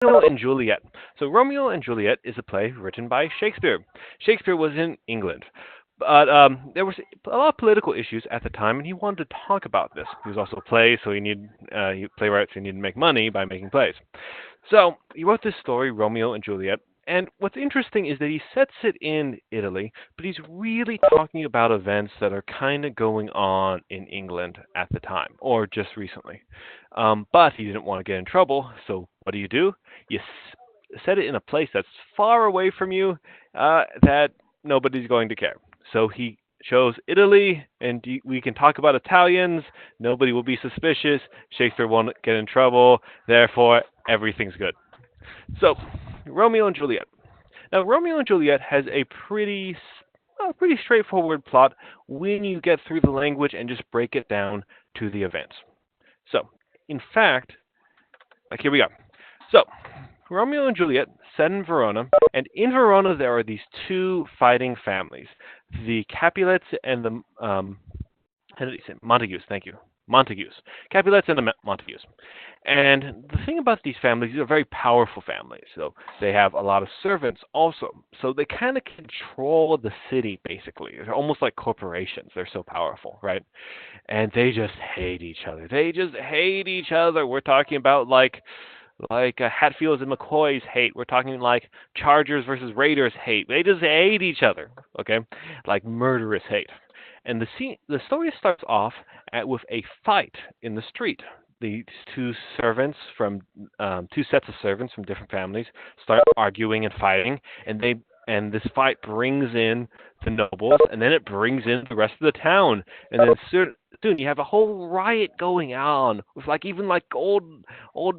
Romeo and Juliet. So Romeo and Juliet is a play written by Shakespeare. Shakespeare was in England, but there was a lot of political issues at the time, and he wanted to talk about this. He was also a play, so he playwright, so he needed to make money by making plays. So he wrote this story, Romeo and Juliet. And what's interesting is that he sets it in Italy, but he's really talking about events that are kind of going on in England at the time, or just recently. But he didn't want to get in trouble, so what do? You set it in a place that's far away from you, that nobody's going to care. So he chose Italy, and we can talk about Italians. Nobody will be suspicious. Shakespeare won't get in trouble. Therefore, everything's good. So, Romeo and Juliet. Now, Romeo and Juliet has a pretty straightforward plot when you get through the language and just break it down to the events. So, in fact, like here we go. So, Romeo and Juliet set in Verona, and in Verona there are these two fighting families, the Capulets and the how did he say Montagues? Thank you, Montagues, Capulets and the Montagues. And the thing about these families, these are very powerful families. So they have a lot of servants also. So they kind of control the city basically. They're almost like corporations. They're so powerful, right? And they just hate each other. They just hate each other. We're talking about like Hatfields and McCoys hate. We're talking like Chargers versus Raiders hate. They just hate each other, okay? Like murderous hate. And the story starts off with a fight in the street. These two sets of servants from different families start arguing and fighting, and this fight brings in the nobles, and then it brings in the rest of the town, and then soon you have a whole riot going on with like even like old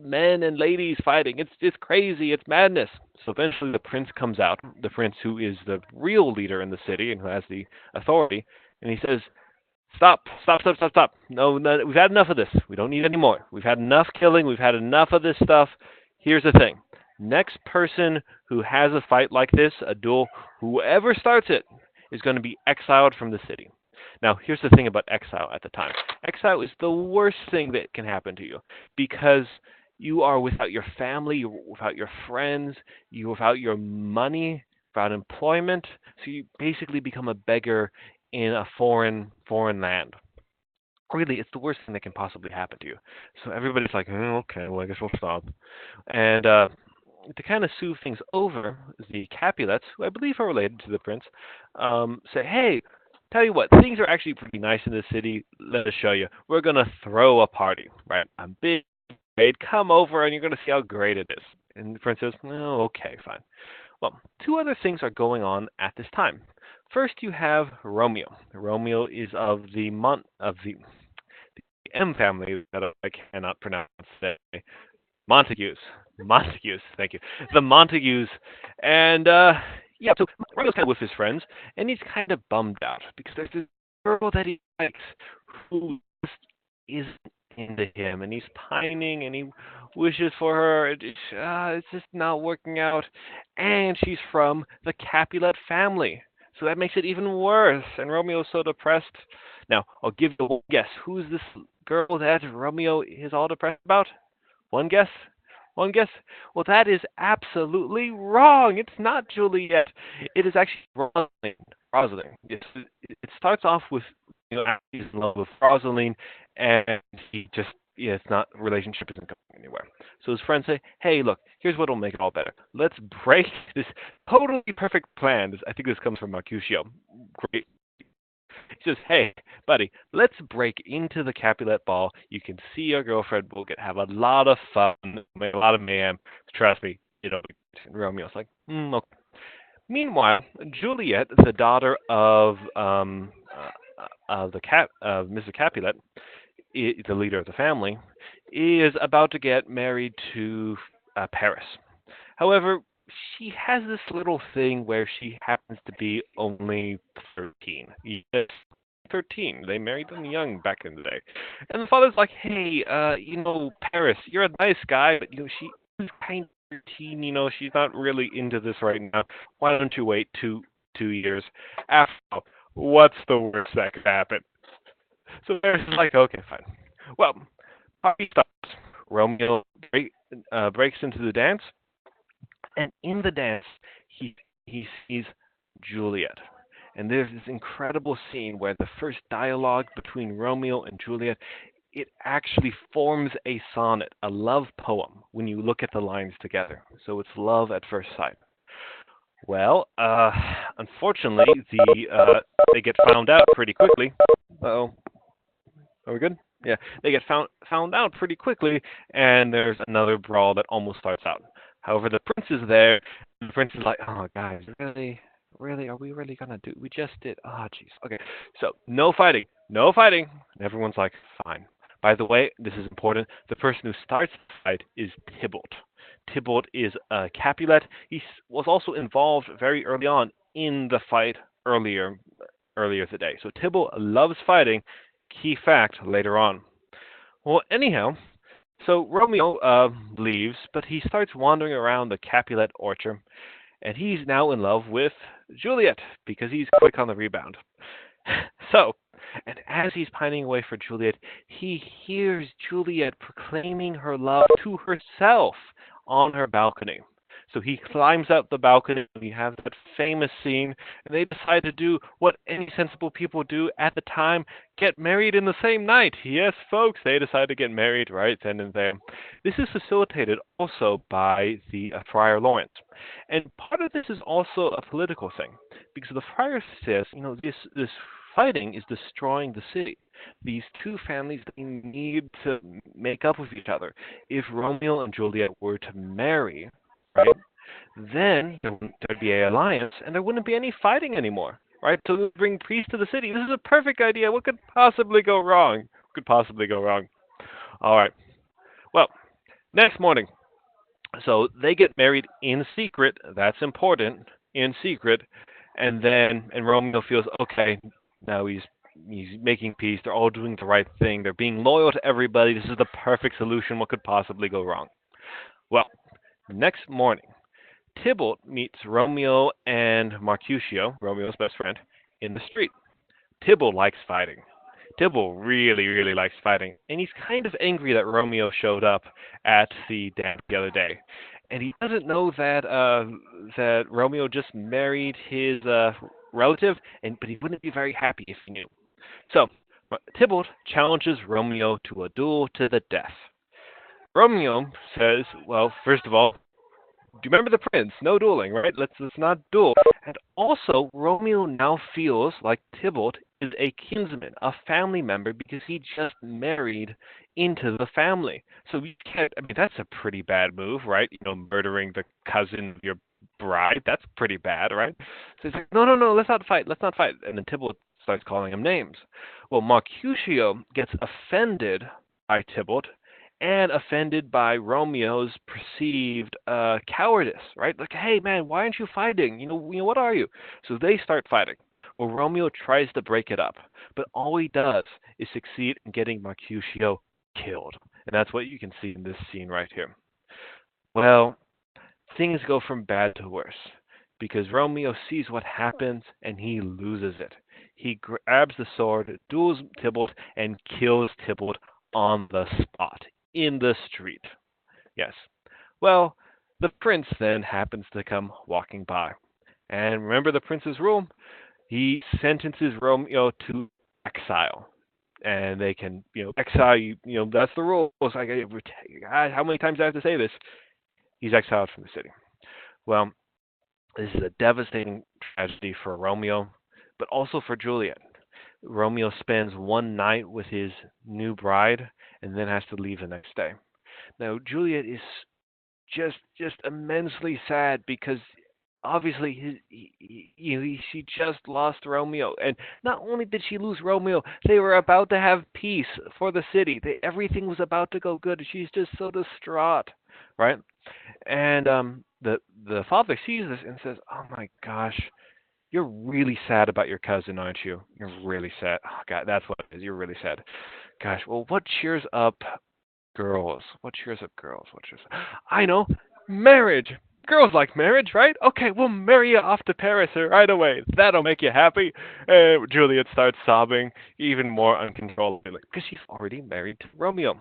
men and ladies fighting. It's crazy. It's madness. So eventually the prince comes out, the prince who is the real leader in the city and who has the authority, and he says, "Stop! Stop! Stop! Stop! Stop! No, no, we've had enough of this. We don't need any more. We've had enough killing. We've had enough of this stuff. Here's the thing: next person who has a fight like this, a duel, whoever starts it, is going to be exiled from the city." Now, here's the thing about exile at the time. Exile is the worst thing that can happen to you because you are without your family, you're without your friends, you're without your money, without employment. So you basically become a beggar in a foreign land. Really, it's the worst thing that can possibly happen to you. So everybody's like, "Oh, okay, well, I guess we'll stop." And to kind of soothe things over, the Capulets, who I believe are related to the prince, say, "Hey, tell you what, things are actually pretty nice in this city. Let us show you. We're gonna throw a party, right? A big parade. Come over, and you're gonna see how great it is." And the prince says, "Oh, okay, fine." Well, two other things are going on at this time. First, you have Romeo. Romeo is of the M family that I cannot pronounce today. Montagues. Montagues, thank you. The Montagues. And yeah, so Romeo's kind of with his friends, and he's kind of bummed out because there's this girl that he likes who just isn't into him, and he's pining and he wishes for her. It's just not working out. And she's from the Capulet family. So that makes it even worse. And Romeo's so depressed. Now, I'll give you one guess. Who's this girl that Romeo is all depressed about? One guess? One guess? Well, that is absolutely wrong. It's not Juliet. It is actually Rosalind. Rosalind. It starts off with he's in love with Rosalind, and he just it's not relationship isn't going anywhere. So his friends say, "Hey, look, here's what'll make it all better. Let's break this totally perfect plan." I think this comes from Mercutio. Great. He says, "Hey, buddy, let's break into the Capulet ball. You can see your girlfriend. We'll have a lot of fun, make a lot of mayhem. Trust me, you know." Romeo's like, okay. Meanwhile, Juliet, the daughter of Mr. Capulet, the leader of the family, is about to get married to Paris. However, she has this little thing where she happens to be only 13. Yes, 13. They married them young back in the day. And the father's like, "Hey, Paris, you're a nice guy, but she's kind of 13. She's not really into this right now. Why don't you wait two years? After all, what's the worst that could happen?" So Paris is like, "Okay, fine." Well, party stops. Romeo, great. breaks into the dance, and in the dance, he he sees Juliet. And there's this incredible scene where the first dialogue between Romeo and Juliet, it actually forms a sonnet, a love poem, when you look at the lines together. So it's love at first sight. Well, unfortunately, they get found out pretty quickly. Oh, are we good? Yeah, they get found out pretty quickly, and there's another brawl that almost starts out. However, the prince is there, and the prince is like, "Oh, guys, really, really, are we really gonna do? We just did. Oh, jeez. Okay, so no fighting, no fighting." And everyone's like, "Fine." By the way, this is important. The person who starts the fight is Tybalt. Tybalt is a Capulet. He was also involved very early on in the fight earlier today. So Tybalt loves fighting. Key fact later on. Well, anyhow, so Romeo leaves, but he starts wandering around the Capulet orchard, and he's now in love with Juliet because he's quick on the rebound. So, and as he's pining away for Juliet, he hears Juliet proclaiming her love to herself on her balcony. So he climbs out the balcony, and we have that famous scene, and they decide to do what any sensible people do at the time, get married in the same night. Yes, folks, they decide to get married right then and there. This is facilitated also by the Friar Lawrence. And part of this is also a political thing, because the friar says, this fighting is destroying the city. These two families, they need to make up with each other. If Romeo and Juliet were to marry, right, then there'd be an alliance, and there wouldn't be any fighting anymore, right? To bring peace to the city. This is a perfect idea. What could possibly go wrong? What could possibly go wrong? All right. Well, next morning, so they get married in secret. That's important, in secret. And Romeo feels okay. Now he's making peace. They're all doing the right thing. They're being loyal to everybody. This is the perfect solution. What could possibly go wrong? Well, next morning, Tybalt meets Romeo and Mercutio, Romeo's best friend, in the street. Tybalt likes fighting. Tybalt really, really likes fighting, and he's kind of angry that Romeo showed up at the dance the other day, and he doesn't know that Romeo just married his relative, but he wouldn't be very happy if he knew. So Tybalt challenges Romeo to a duel to the death. Romeo says, "Well, first of all, do you remember the prince? No dueling, right? Let's not duel." And also, Romeo now feels like Tybalt is a kinsman, a family member, because he just married into the family. So you can't. I mean, that's a pretty bad move, right? Murdering the cousin of your bride. That's pretty bad, right? So he's like, "No, no, no. Let's not fight. Let's not fight." And then Tybalt starts calling him names. Well, Mercutio gets offended by Tybalt and offended by Romeo's perceived cowardice, right? Like, "Hey, man, why aren't you fighting? What are you?" So they start fighting. Well, Romeo tries to break it up, but all he does is succeed in getting Mercutio killed. And that's what you can see in this scene right here. Well, things go from bad to worse because Romeo sees what happens and he loses it. He grabs the sword, duels Tybalt, and kills Tybalt on the spot, in the street. Yes. Well, the prince then happens to come walking by. And remember the prince's rule? He sentences Romeo to exile. And they can, exile you. That's the rule. It's like, God, how many times do I have to say this? He's exiled from the city. Well, this is a devastating tragedy for Romeo, but also for Juliet. Romeo spends one night with his new bride and then has to leave the next day. Now, Juliet is just immensely sad because obviously she just lost Romeo, and not only did she lose Romeo, they were about to have peace for the city. Everything was about to go good. She's just so distraught, right? And the father sees this and says, "Oh my gosh, you're really sad about your cousin, aren't you? You're really sad. Oh God, that's what it is. You're really sad. Gosh, well, what cheers up girls? What cheers up girls? What cheers? I know, marriage. Girls like marriage, right? Okay, we'll marry you off to Paris right away. That'll make you happy." Juliet starts sobbing even more uncontrollably because she's already married to Romeo.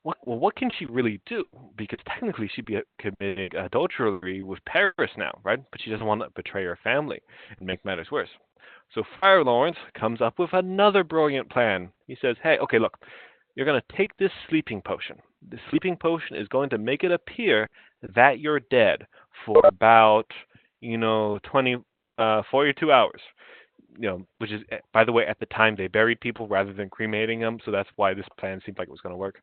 what can she really do? Because technically she'd be committing adultery with Paris now, right? But she doesn't want to betray her family and make matters worse. So Friar Lawrence comes up with another brilliant plan. He says, "Hey, okay, look, you're going to take this sleeping potion. The sleeping potion is going to make it appear that you're dead for about, 42 hours. Which is, by the way, at the time they buried people rather than cremating them, so that's why this plan seemed like it was going to work.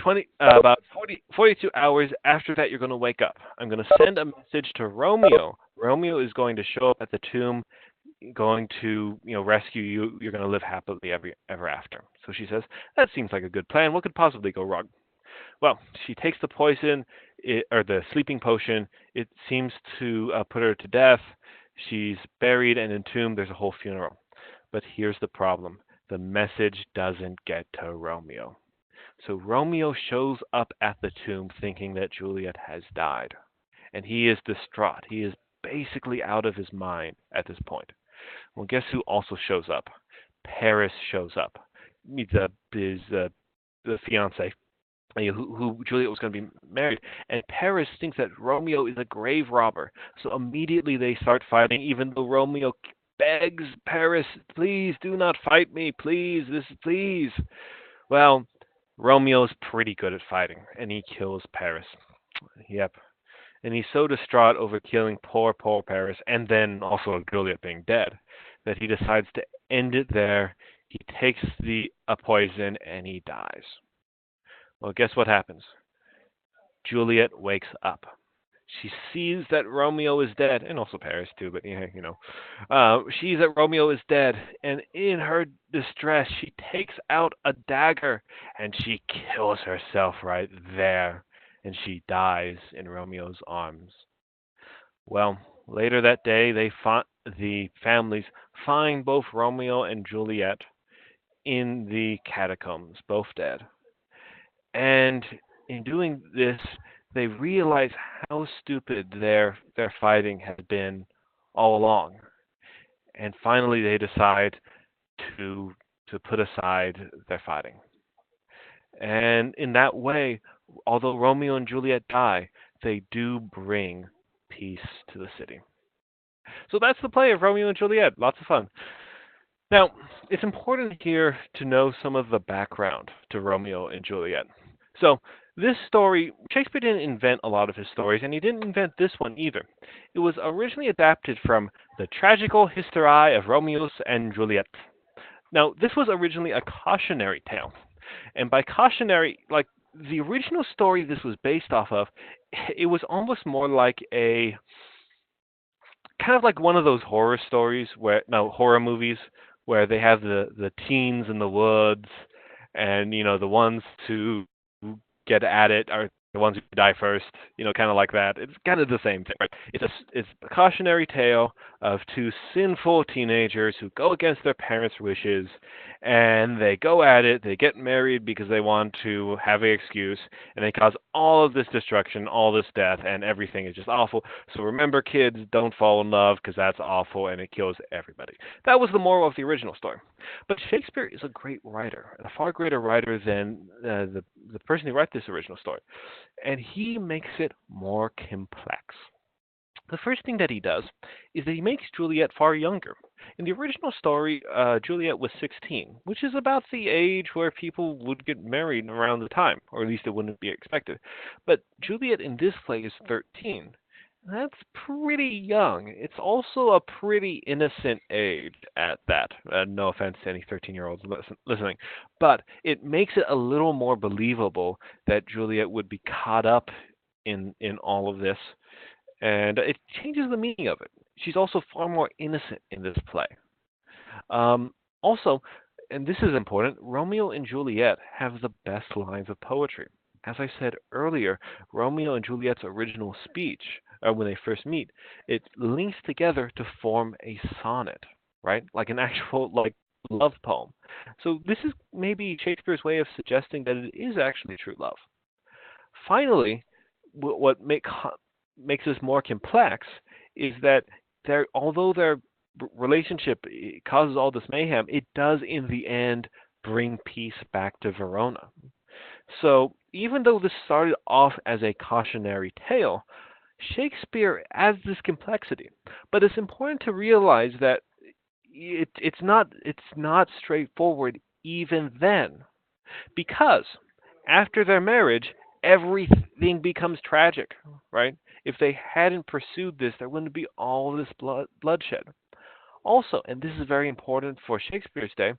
42 hours after that, you're going to wake up. I'm going to send a message to Romeo. Romeo is going to show up at the tomb, going to, rescue you. You're going to live happily ever after." So she says, "That seems like a good plan. What could possibly go wrong?" Well, she takes the poison, or the sleeping potion. It seems to put her to death. She's buried and entombed. There's a whole funeral. But here's the problem. The message doesn't get to Romeo. So Romeo shows up at the tomb thinking that Juliet has died. And he is distraught. He is basically out of his mind at this point. Well, guess who also shows up? Paris shows up. Meets the fiance, who Juliet was going to be married, and Paris thinks that Romeo is a grave robber. So immediately they start fighting, even though Romeo begs Paris, "Please do not fight me, please, please." Well, Romeo's pretty good at fighting, and he kills Paris. Yep. And he's so distraught over killing poor Paris, and then also Juliet being dead, that he decides to end it there. He takes the poison, and he dies. Well, guess what happens? Juliet wakes up. She sees that Romeo is dead, and also Paris too, but yeah, she sees that Romeo is dead, and in her distress, she takes out a dagger, and she kills herself right there, and she dies in Romeo's arms. Well, later that day, the families find both Romeo and Juliet in the catacombs, both dead. And in doing this, they realize how stupid their fighting has been all along. And finally, they decide to put aside their fighting. And in that way, although Romeo and Juliet die, they do bring peace to the city. So that's the play of Romeo and Juliet. Lots of fun. Now, it's important here to know some of the background to Romeo and Juliet. So, this story, Shakespeare didn't invent a lot of his stories, and he didn't invent this one either. It was originally adapted from the Tragical History of Romeo and Juliet. Now, this was originally a cautionary tale. And by cautionary, like the original story this was based off of, it was almost more like a kind of like one of those horror stories where no horror movies where they have the teens in the woods, and the ones who get at it are the ones who die first, kind of like that. It's kind of the same thing, right? It's a cautionary tale of two sinful teenagers who go against their parents' wishes, and they go at it. They get married because they want to have an excuse, and they cause all of this destruction, all this death, and everything is just awful. So remember, kids, don't fall in love because that's awful and it kills everybody. That was the moral of the original story. But Shakespeare is a great writer, a far greater writer than the person who wrote this original story, and he makes it more complex. The first thing that he does is that he makes Juliet far younger. In the original story, Juliet was 16, which is about the age where people would get married around the time, or at least it wouldn't be expected. But Juliet in this play is 13. That's pretty young. It's also a pretty innocent age at that. No offense to any 13-year-olds listening. But it makes it a little more believable that Juliet would be caught up in all of this, and it changes the meaning of it. She's also far more innocent in this play. Also, and this is important, Romeo and Juliet have the best lines of poetry. As I said earlier, Romeo and Juliet's original speech, when they first meet, it links together to form a sonnet, right? Like an actual love poem. So this is maybe Shakespeare's way of suggesting that it is actually true love. Finally, what makes this more complex is that although their relationship causes all this mayhem, it does in the end bring peace back to Verona. So even though this started off as a cautionary tale, Shakespeare adds this complexity. But it's important to realize that it's not straightforward even then, because after their marriage, everything becomes tragic, right? If they hadn't pursued this, there wouldn't be all this bloodshed. Also, and this is very important for Shakespeare's day,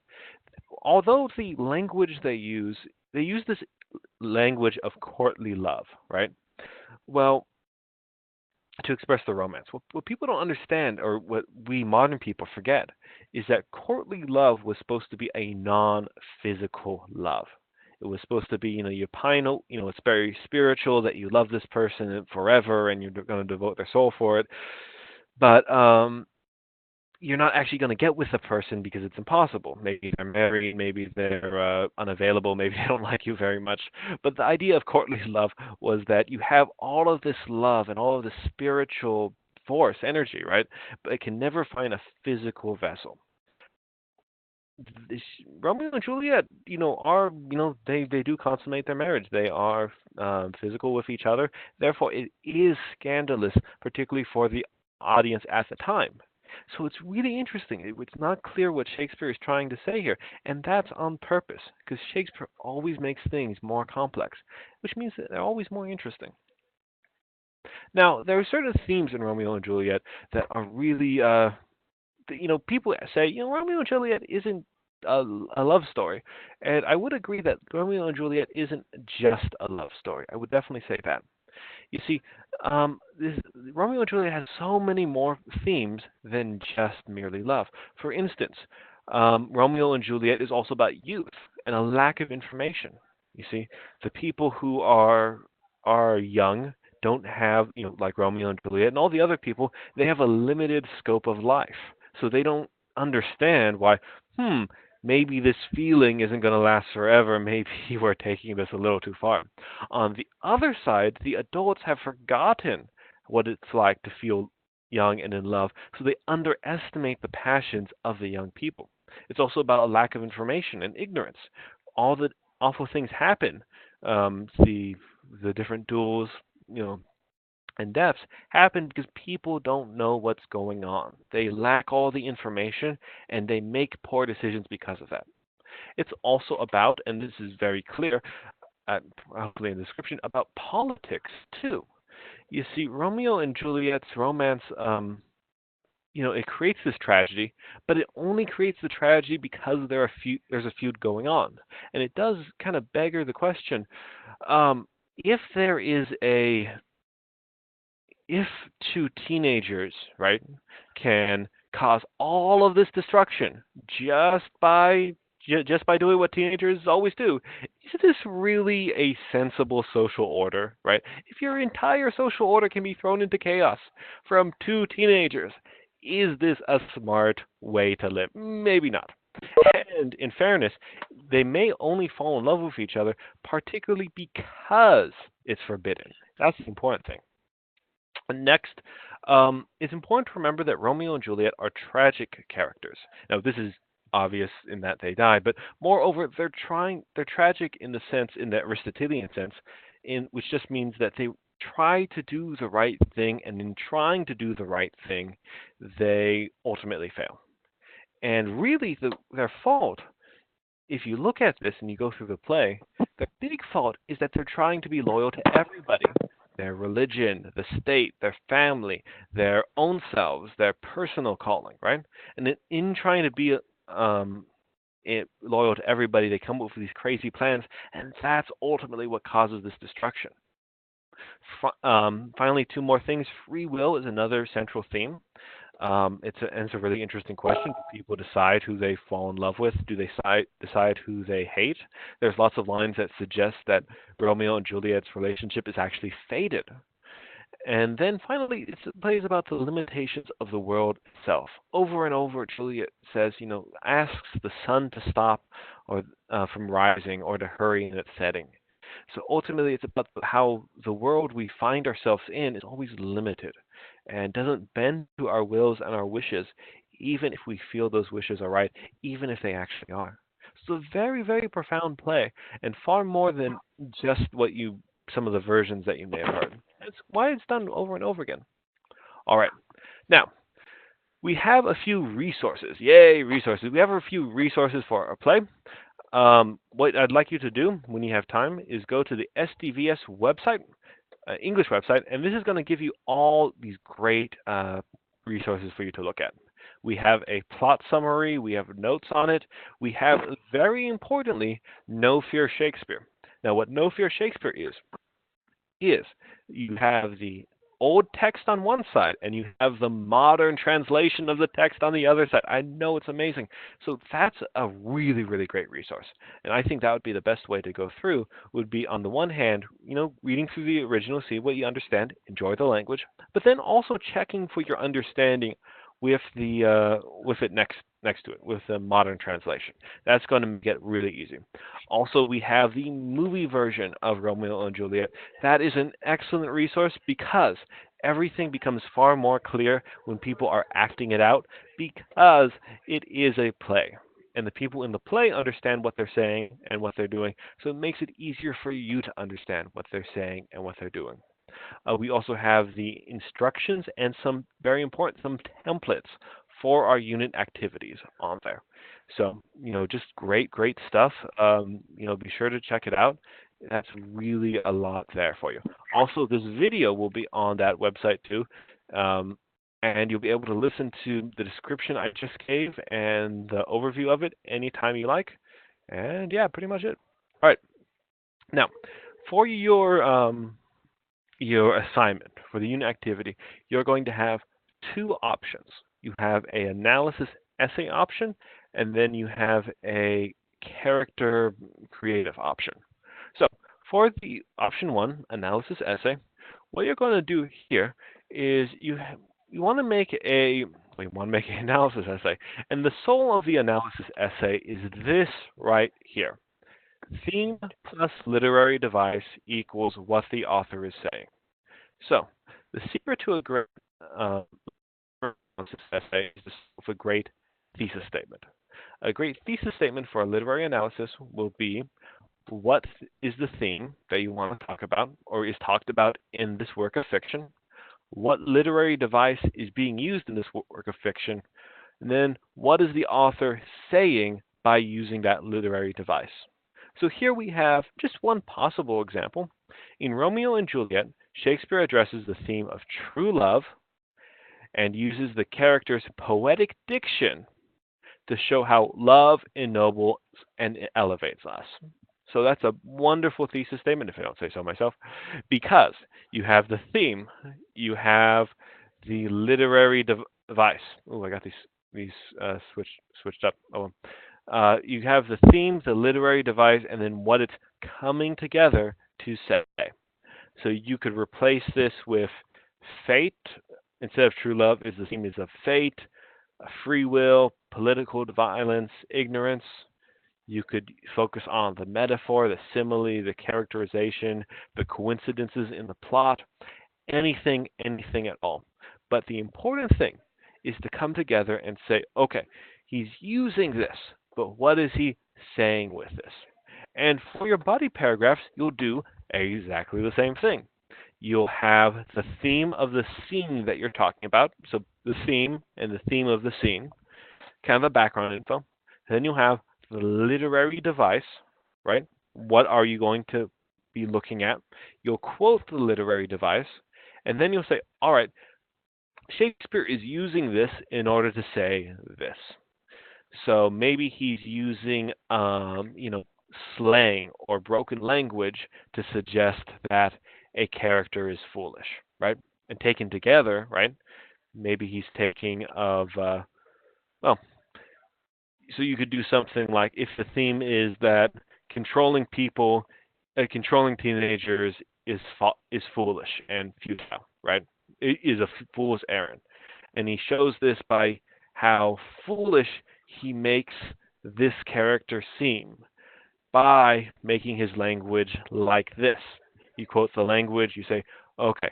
although the language they use this language of courtly love, right? Well, to express the romance. What people don't understand, or what we modern people forget, is that courtly love was supposed to be a non-physical love. It was supposed to be, your pinal, it's very spiritual that you love this person forever and you're going to devote their soul for it. But you're not actually going to get with the person because it's impossible. Maybe they're married, maybe they're unavailable, maybe they don't like you very much. But the idea of courtly love was that you have all of this love and all of this spiritual force, energy, right? But it can never find a physical vessel. This, Romeo and Juliet, are they do consummate their marriage. They are physical with each other. Therefore, it is scandalous, particularly for the audience at the time. So it's really interesting. It's not clear what Shakespeare is trying to say here, and that's on purpose because Shakespeare always makes things more complex, which means that they're always more interesting. Now, there are certain themes in Romeo and Juliet that are really people say, Romeo and Juliet isn't a love story, and I would agree that Romeo and Juliet isn't just a love story. I would definitely say that. You see, this, Romeo and Juliet has so many more themes than just merely love. For instance, Romeo and Juliet is also about youth and a lack of information. You see, the people who are young don't have, like Romeo and Juliet and all the other people, they have a limited scope of life. So they don't understand why, hmm, maybe this feeling isn't going to last forever. Maybe we're taking this a little too far. On the other side, the adults have forgotten what it's like to feel young and in love, so they underestimate the passions of the young people. It's also about a lack of information and ignorance. All the awful things happen. The different duels, and deaths happen because people don't know what's going on. They lack all the information and they make poor decisions because of that. It's also about, and this is very clear, hopefully in the description, about politics too. You see, Romeo and Juliet's romance, it creates this tragedy, but it only creates the tragedy because there's a feud going on, and it does kind of beggar the question: if there is a if two teenagers, right, can cause all of this destruction just by doing what teenagers always do, is this really a sensible social order, right? If your entire social order can be thrown into chaos from two teenagers, is this a smart way to live? Maybe not. And in fairness, they may only fall in love with each other, particularly because it's forbidden. That's the important thing. Next, it's important to remember that Romeo and Juliet are tragic characters. Now, this is obvious in that they die, but moreover, they're tragic in the sense, in the Aristotelian sense, in which just means that they try to do the right thing, and in trying to do the right thing, they ultimately fail. And really, their fault, if you look at this and you go through the play, the big fault is that they're trying to be loyal to everybody: their religion, the state, their family, their own selves, their personal calling, right? And in trying to be loyal to everybody, they come up with these crazy plans, and that's ultimately what causes this destruction. Finally, two more things. Free will is another central theme. It's a really interesting question. Do people decide who they fall in love with? Do they decide who they hate? There's lots of lines that suggest that Romeo and Juliet's relationship is actually fated. And then finally, it plays about the limitations of the world itself. Over and over, Juliet says, asks the sun to stop or from rising or to hurry in its setting. So ultimately, it's about how the world we find ourselves in is always limited and doesn't bend to our wills and our wishes, even if we feel those wishes are right, even if they actually are. It's a very, very profound play, and far more than just some of the versions that you may have heard. That's why it's done over and over again. All right. Now, we have a few resources. Yay, resources. We have a few resources for our play. What I'd like you to do when you have time is go to the SDVS website, English website, and this is going to give you all these great resources for you to look at. We have a plot summary, we have notes on it, we have, very importantly, No Fear Shakespeare. Now, what No Fear Shakespeare is you have the old text on one side and you have the modern translation of the text on the other side. I know it's amazing. So that's a really, really great resource. And I think that would be the best way to go through would be on the one hand, reading through the original, see what you understand, enjoy the language, but then also checking for your understanding with it next to it with the modern translation. That's going to make it really easy. Also, we have the movie version of Romeo and Juliet. That is an excellent resource because everything becomes far more clear when people are acting it out because it is a play. And the people in the play understand what they're saying and what they're doing, so it makes it easier for you to understand what they're saying and what they're doing. We also have the instructions and some very important some templates for our unit activities on there. So, just great, great stuff. Be sure to check it out. That's really a lot there for you. Also, this video will be on that website too. And you'll be able to listen to the description I just gave and the overview of it anytime you like. And yeah, pretty much it. All right. Now, for your assignment for the unit activity, you're going to have two options. You have an analysis essay option, and then you have a character creative option. So for the option one, analysis essay, what you're going to do here is you want to make an analysis essay, and the soul of the analysis essay is this right here. Theme plus literary device equals what the author is saying. So, the secret to a great essay is a great thesis statement. A great thesis statement for a literary analysis will be what is the theme that you want to talk about or is talked about in this work of fiction? What literary device is being used in this work of fiction? And then what is the author saying by using that literary device? So here we have just one possible example. In Romeo and Juliet, Shakespeare addresses the theme of true love and uses the character's poetic diction to show how love ennobles and elevates us. So that's a wonderful thesis statement, if I don't say so myself, because you have the theme, you have the literary device. Oh, I got these switched up. Oh, you have the theme, the literary device, and then what it's coming together to say. So you could replace this with fate instead of true love. Is the theme is of fate, free will, political violence, ignorance. You could focus on the metaphor, the simile, the characterization, the coincidences in the plot, anything at all. But the important thing is to come together and say, okay, he's using this, but what is he saying with this? And for your body paragraphs, you'll do exactly the same thing. You'll have the theme of the scene that you're talking about, so the theme and the theme of the scene, kind of a background info. Then you'll have the literary device, right? What are you going to be looking at? You'll quote the literary device, and then you'll say, all right, Shakespeare is using this in order to say this. So maybe he's using, slang or broken language to suggest that a character is foolish, right? And taken together, right? Maybe he's taking of, well, so you could do something like if the theme is that controlling people, controlling teenagers is foolish and futile, right? It is a fool's errand. And he shows this by how foolish he makes this character seem by making his language like this. You quote the language, you say, okay,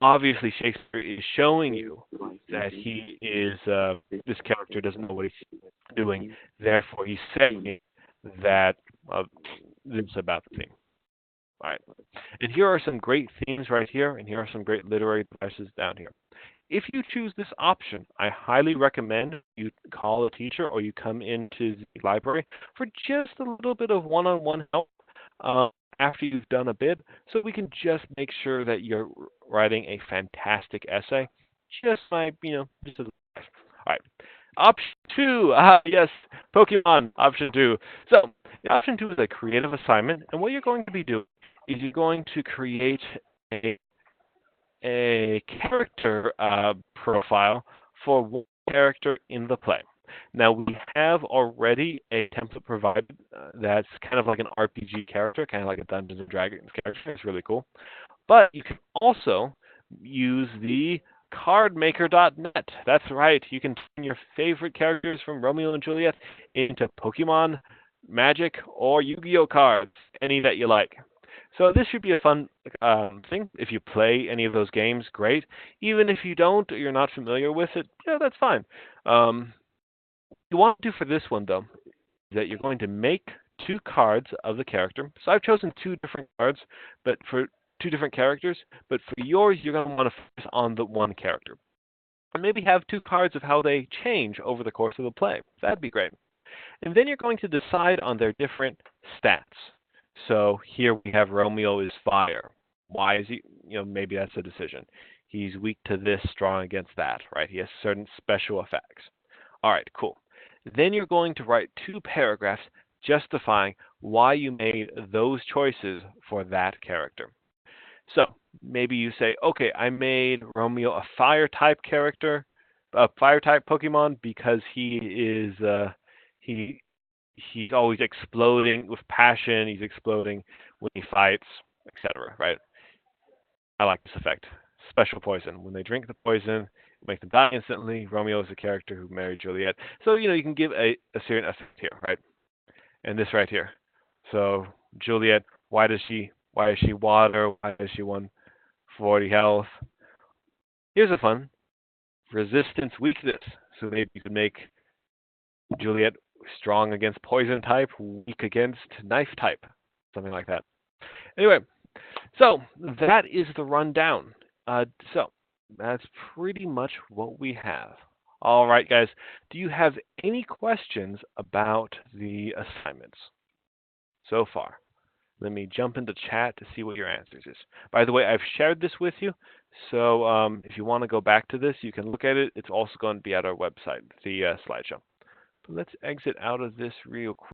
obviously Shakespeare is showing you that he is, this character doesn't know what he's doing, therefore he's saying that is about the theme. All right. And here are some great themes right here, and here are some great literary devices down here. If you choose this option, I highly recommend you call a teacher or you come into the library for just a little bit of one-on-one help uh, after you've done a bit, so we can just make sure that you're writing a fantastic essay. Just my, just a, all right. Option two, yes, Pokemon. Option two. So, option two is a creative assignment, and what you're going to be doing is you're going to create a character profile for one character in the play. Now, we have already a template provided that's kind of like an RPG character, kind of like a Dungeons and Dragons character. It's really cool. But you can also use the cardmaker.net. That's right. You can turn your favorite characters from Romeo and Juliet into Pokemon, Magic, or Yu-Gi-Oh cards, any that you like. So this should be a fun thing. If you play any of those games, great. Even if you don't, or you're not familiar with it, yeah, that's fine. What you want to do for this one, though, is that you're going to make two cards of the character. So I've chosen two different cards, but for two different characters. But for yours, you're going to want to focus on the one character. And maybe have two cards of how they change over the course of the play. That'd be great. And then you're going to decide on their different stats. So here we have Romeo is fire. Why is he, maybe that's a decision. He's weak to this, strong against that, right? He has certain special effects. All right, cool. Then you're going to write two paragraphs justifying why you made those choices for that character. So maybe you say, okay, I made Romeo a fire type character, a fire type Pokemon because he he's always exploding with passion. He's exploding when he fights, etc. Right? I like this effect. Special poison. When they drink the poison, it makes them die instantly. Romeo is a character who married Juliet, so you can give a certain effect here, right? And this right here. So Juliet, why is she water? Why is she 140 health? Here's a fun resistance weakness. So maybe you could make Juliet strong against poison type, weak against knife type, something like that. Anyway, so that is the rundown. So that's pretty much what we have. All right, guys. Do you have any questions about the assignments so far? Let me jump into chat to see what your answers is. By the way, I've shared this with you, so if you want to go back to this, you can look at it. It's also going to be at our website, the slideshow. But let's exit out of this real quick.